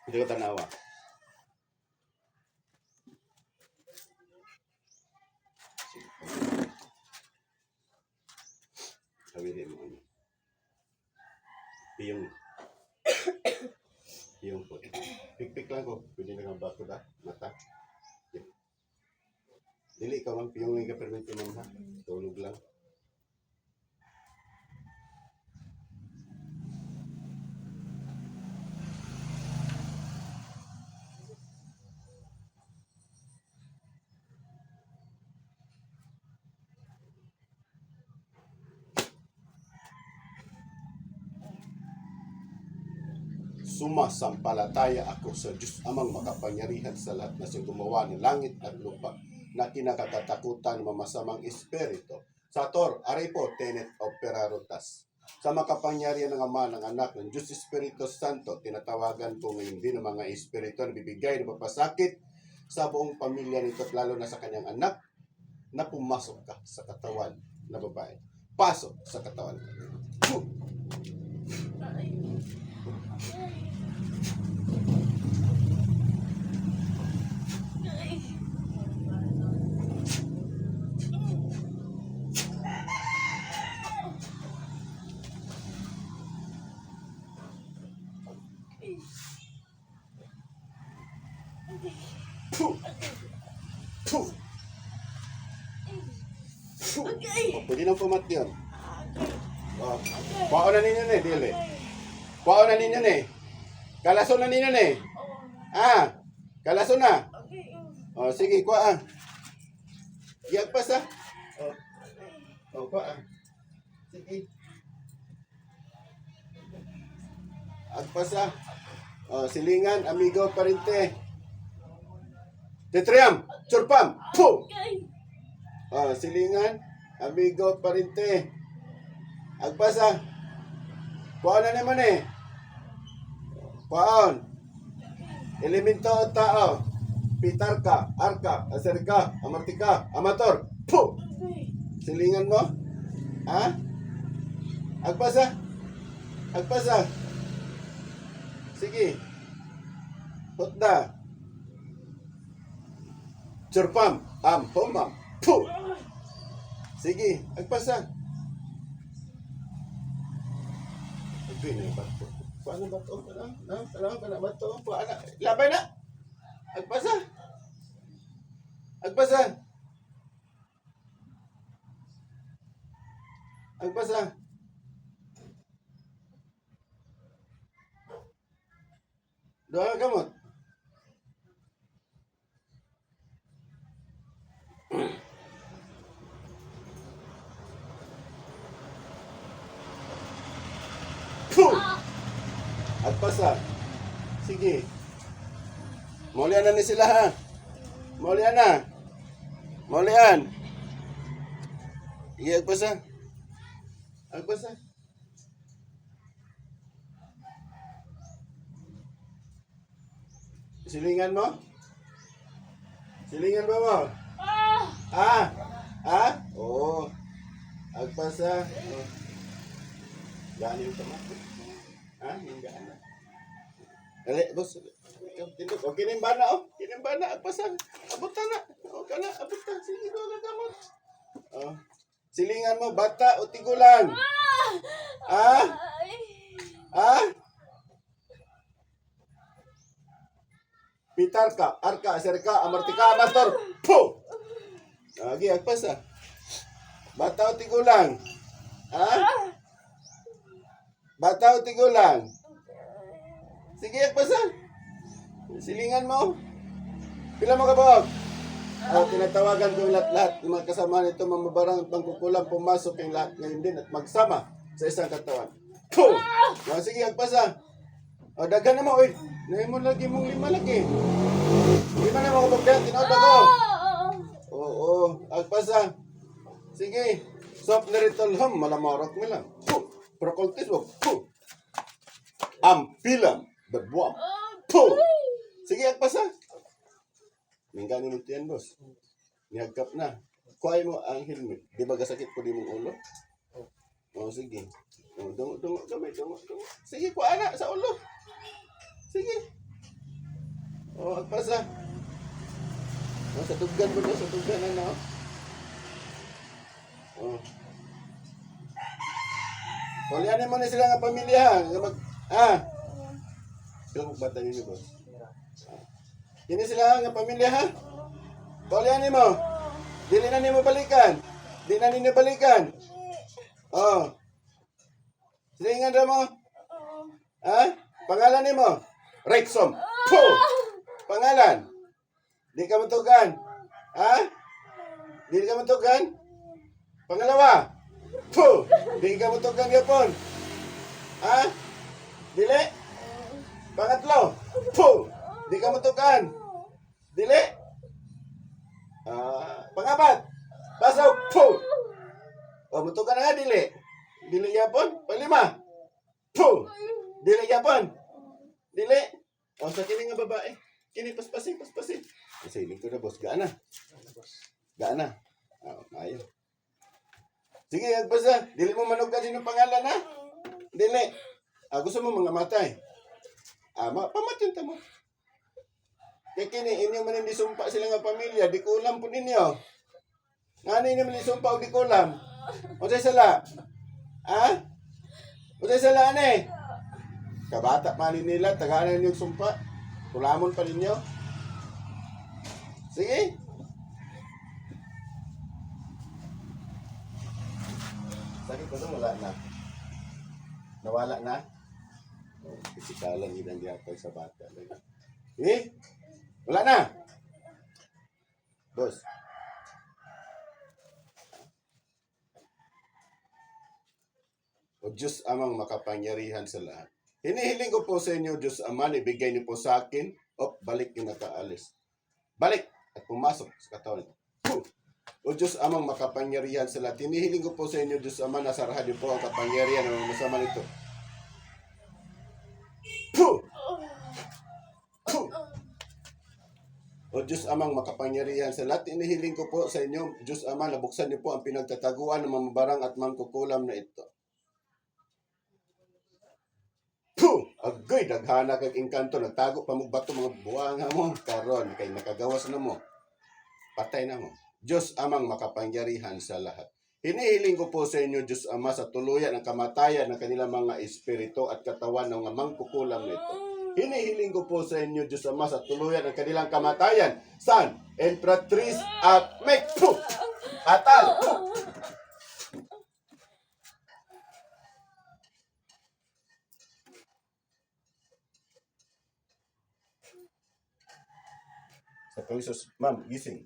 Hindi ko tanawa. Sabihin mo ano. Piyong po. Pikpik lang ko. Pwede na nga bato da. Mata. Dili ka man piyong nga permit mo ha. Tulog lang. Sumasampalataya ako sa Diyos amang makapangyarihan sa lahat na siyang gumawa ng langit at lupa na kinakatatakutan ng mamasamang espiritu. Sa Tor, aray po, tenet operarotas. Sa makapangyarihan ng Ama, ng Anak, ng Diyos Espiritu Santo, tinatawagan ko ngayon din ng mga espiritu na bibigay ng papasakit sa buong pamilya nito at lalo na sa kanyang anak na pumasok ka sa katawan na babae. Pasok sa katawan. Pwede nang pumat yun. Kuha na ninyo na dili. Kuha na ninyo na Kalaso na ninyo na kalaso na. Sige, kuha Yagpas kuha Sige. Agpas silingan, amigo, parente. Tetriam, churpam, po. Silingan, amigo, parente. Agpas kuha na naman Kuhaan. Elemento o tao. Pitarka, arka, aserka, amartika, amator. Po. Silingan mo? Agpas Agpas Sige. Hotda. Churpam, pomam. Po. Sige, agpas Agpin na bato. Paano bato? Paano ka na bato? Paano? Labay na! Agpasa! Agpasa! Agpasa! Doa ka gamot. Agpasa. Sige. Maulian na ni sila ha. Maulian na. Maulian. Sige, agpasa. Agpasa. Silingan mo? Silingan ba mo? Oo. Agpasa. Gaan yung tomato. Yung gaan na. Dali, boss. Okay na yung bana, Kinembana, agpasan. Abutan na. Okay na, abutan. Sige, doon na gamot. Silingan mo, bata o tigulang? Pitarka, arka, aserka, amartika, amator. Po! Lagi, agpasa. Bata o tigulang? Bata o tigulang? Sige, agpasa. Silingan mo. Pila mo kabog? Tinatawagan ko yung lahat-lahat ng mga kasama nito, mamabarang at pangkukulang pumasok yung lahat ngayon din at magsama sa isang katawan. Po! Sige, agpasa. Daghan na mo, oy. Nahin mo lagi mong 5 lagi. 5 na mo kabog dyan, tinawag ako. Oo, agpasa. Sige. Soft little malamarok mo lang. Po! Procoltis mo. Po! Ampilam. Berbuam. Po! Sige, agpasa. Mingganin mo yan, boss. Nihagkap na. Kuhay mo ang helmet. Di ba gasakit po di mong ulo? Sige. Dungo. Sige, kuha na sa ulo. Sige. Oh, agpasa. Oh, sa tuggan mo sa tuggan ano. Oh. Kulianin mo na sila nga pamilya ha. Nga Sila magbata ninyo boss. Kini sila nga pamilya ha. Kulianin mo. Dili na nimo balikan. Di na ninyo balikan. Oh. Silingan ra mo. Ha? Pangalan nimo? Rexom. Puh! Pangalan? Di ka matugan. Ha? Di ka matugan? Pangalawa? Puh! Di ka matugan yapon. Ha? Dili? Pangatlo? Puh! Di ka matugan. Dili? Pangapat? Pasok? Puh! O, matugan na nga, dili. Dili yapon? Panglima? Puh! Dili yapon? Dili? O, sa kini nga babae. Kini, paspasin. Kasi hiling ko na, boss. Gaan na. Ayaw. Sige, agpasa. Dili mo manugan sinong pangalan, ha? Dili. Gusto mo mga matay. Pamatyon ta mo. Kaya kini, inyo man hindi sumpa sila nga pamilya. Di kulam po ninyo. Nga ninyo man sumpa o di kulam. O sa'y sala. Ha? O sa'y sala, ane? Kabata pa nila, tagalan yung sumpa. Kulamon pa ninyo. Sige. Sakit ko ito, wala na. Nawala na. Pisikalan yun ang diapay sa bata. Wala na. Boss. O Diyos amang makapangyarihan sa lahat. Hinihiling ko po sa inyo, Diyos Ama, ibigay niyo po sa akin. Balik yung nakaalis. Balik at pumasok sa katawan. O Diyos amang makapangyarihan sa lahat. Hinihiling ko po sa inyo, Diyos Ama, nasarahan niyo po ang kapangyarihan ng masama nito. O Diyos amang makapangyarihan sa lahat, inihiling ko po sa inyo, Diyos Ama, nabuksan niyo po ang pinagtataguan ng mamabarang at mangkukulam na ito. Agoy, daghana kag engkanto, nagtago pa mo bato mga buwanga mo, karon kay nakagawas na mo. Patay na mo. Diyos amang makapangyarihan sa lahat. Hinihiling ko po sa inyo, Diyos Ama, sa tuluyan ng kamatayan ng kanilang mga espiritu at katawan ng mga mangkukulam nito. Hinihiling ko po sa inyo, Diyos Ama, sa tuluyan ng kanilang kamatayan. San? Empress at make atal. Sa Panginoon, ma'am, gising.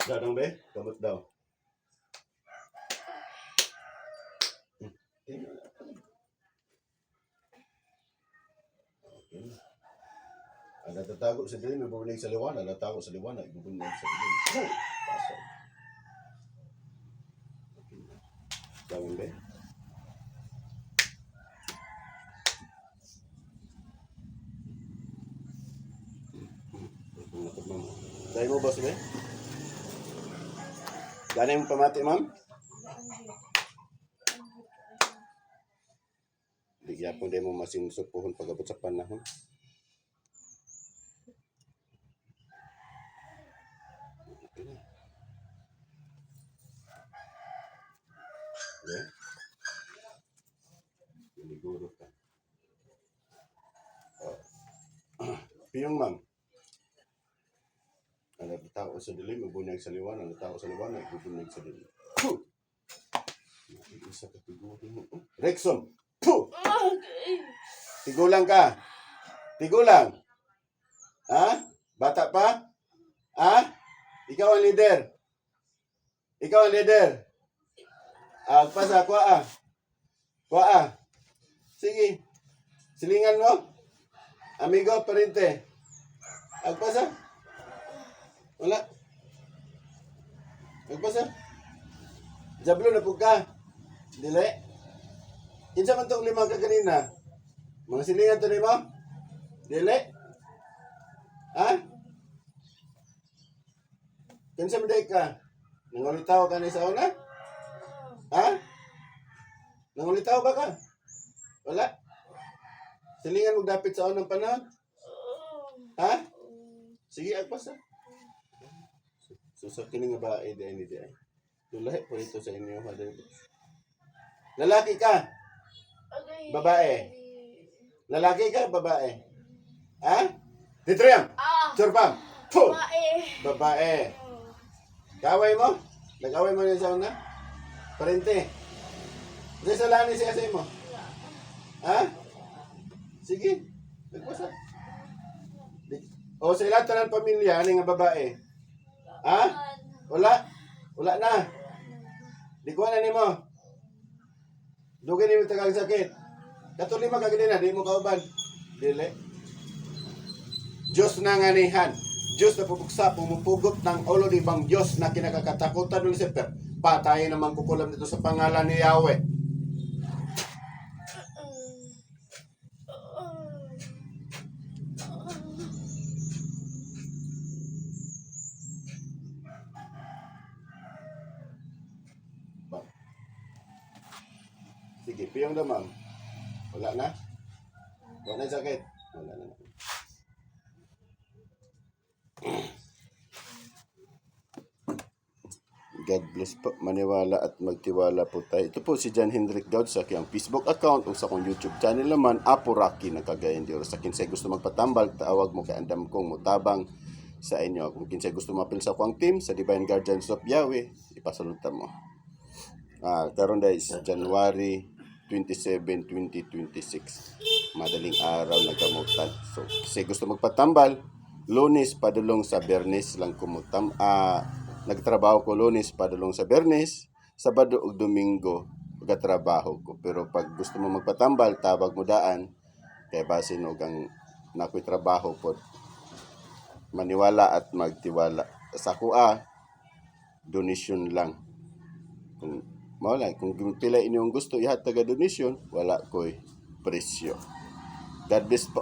Dadang be, kamot daw. Natatago sa dilim, ibubunig sa liwanag. Natatago sa liwanag, ibubunig sa dilim. Pasok. Dadang be. Dahil mo, boss, be? Ganay mo pamati, ma'am? Bigyan po din mo masinsupuhon pag-abot sa panahon. Okay. Biniguro ka. Piyong, ma'am. Ang tao sa dilim, mabunyag sa liwanag. Ang tao sa liwanag, mabunyag sa dilim. Isa ka tigurin mo. Rexom! Puh! Tigulang ka. Tigulang. Ha? Bata pa? Ha? Ikaw ang leader. Ikaw ang leader. Agpasa, kuha. Kuha. Sige. Silingan mo. Amigo, parente. Agpasa. Wala. Agpasa. Jablo na po ka. Dili. Kinsa man tong lima ka kanina? Mga silingan to mo? Dili. Ha? Kinsa man ka? Nangulitaw ka ni sa una? Ha? Nangulitaw ba ka? Wala. Silingan mo dapit sa unang panahon? Ha? Sige, agpas na. So, sa kining nga bae, di ay. Lulahi po ito sa inyo, Father. Lalaki ka? Babae? Lalaki ka? Babae? Ha? Ditriam? Surpam? Puh! Babae. Kaway mo? Nag-away mo rin sa una? Parente? Kasi sa lani siya sa mo? Ha? Sige. Nagpasa. O sa ilang tanan pamilya, ano nga babae? Ha? Wala? Wala na. Di ko na ni mo. Dugay ni mo tagang sakit. Katulima ka na, di mo kauban. Dili. Diyos na nganihan. Diyos na pupuksa, pumupugot ng ulo ni bang Diyos na kinakakatakutan ng Lucifer. Patayin naman kukulam dito sa pangalan ni Yahweh. Sige, piyong damang. Wala na? Wala na sakit? Wala na. God bless po. Maniwala at magtiwala po tayo. Ito po si John Hendrik Gaud sa aking Facebook account o sa akong YouTube channel naman, Apo Rocky ng Cagayan de Oro. Sa kinsay gusto magpatambal, tawag mo kay andam kong mutabang sa inyo. Kung kinsay gusto mapil sa akong team, sa Divine Guardians of Yahweh, ipasalutan mo. Karon dahil sa January 27, 2026. Madaling araw nagkamutan. So, kasi gusto magpatambal, Lunes padulong sa Bernes lang kumutam. Nagtrabaho ko Lunes padulong sa Bernes, Sabado ug Domingo pagtrabaho ko. Pero pag gusto mo magpatambal, tabag mo daan kay basin og ang nakoy trabaho pod. Maniwala at magtiwala. Sa kuha, donation lang. Kung mawala, kung pila inyong gusto ihatag donation, wala ko'y presyo. God bless po.